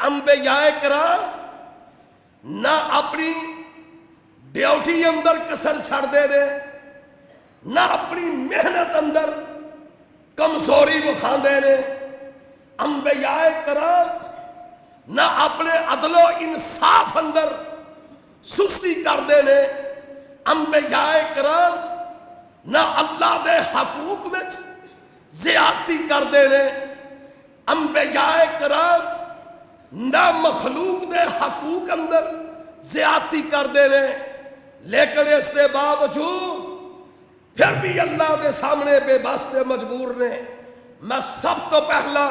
انبیاء کرام نہ اپنی ڈیوٹی اندر کسر چھڑ دے نے، نہ اپنی محنت اندر کمزوری وکھاندے نے۔ انبیاء کرام نہ اپنے عدل و انصاف اندر سستی کردے نے۔ انبیاء کرام نہ اللہ دے حقوق میں زیادتی کردے نے۔ انبیاء کرام نہ مخلوق دے حقوق اندر زیادتی کردے نے، لیکن اس کے باوجود پھر بھی اللہ دے سامنے بے واسطے مجبور نے۔ میں سب تو پہلا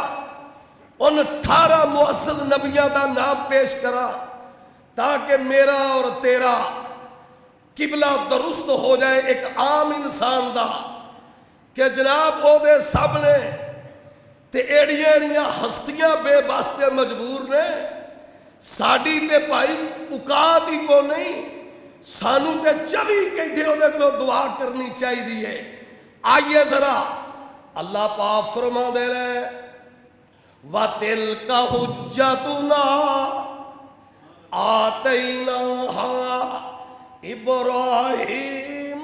ان 18 معزز نبیوں دا نام پیش کرا تاکہ میرا اور تیرا قبلہ درست ہو جائے ایک عام انسان دا، کہ جناب او دے سامنے تے ایڑیاں ایڑیاں ہستیاں بے واسطے مجبور نے۔ ساڑی تے بھائی اوقات ہی کو نہیں، سانو تے 24 گھنٹے دے کو دعا کرنی چاہیے۔ آئیے ذرا اللہ پاک فرما دے رہے وَتِلْكَ حُجَّتُنَا آتَيْنَاهَا إِبْرَاهِيمَ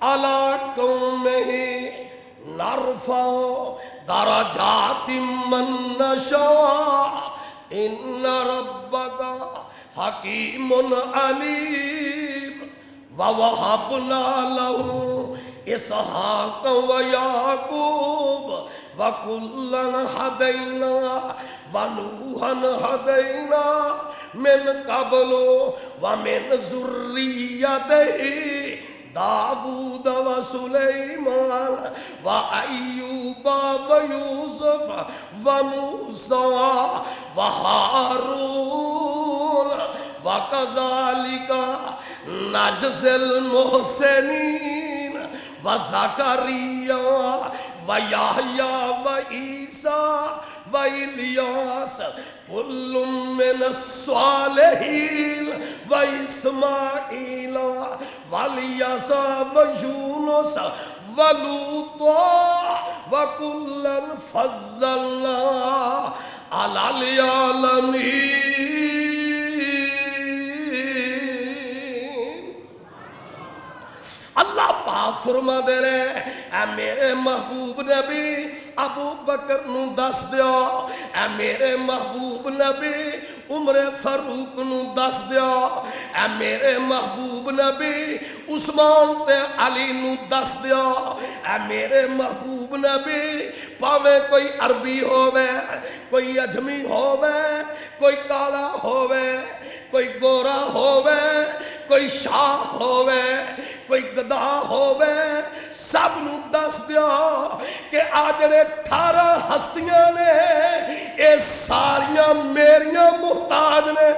عَلَىٰ قَوْمِهِ نَرْفَعُ دَرَجَاتٍ مَّن نَّشَاءُ إِنَّ رَبَّكَ حَكِيمٌ عَلِيمٌ وَوَهَبْنَا لَهُ إِسْحَاقَ وَيَعْقُوبَ وَكُلًّا هَدَيْنَا وَنُوحًا هَدَيْنَا من قبل ومن ذريته داود وسليمان وأيوب ويوسف وموسى وهارون وكذلك نجزي المحسنين وزكريا ويحيى وعيسى وإلیاس كل من الصالحين وإسماعیل وإلیسع ويونس ولوطا وكلا فضلنا على العالمين۔ اللہ پاک فرما دے رہے اے میرے محبوب نبی ابو بکر نو دس دیو، اے میرے محبوب نبی عمر فاروق نو دس دیو، اے میرے محبوب نبی عثمان تے علی نو دس دیو، اے میرے محبوب نبی پاوے کوئی عربی ہووے، کوئی اجمی ہووے، کوئی کالا ہووے، کوئی گورا ہووے، کوئی شاہ ہووے، کوئی گدا ہووے، سب نو دس دیو کہ آجڑے 18 ہستیاں نے اے ساریاں میریاں محتاج نے۔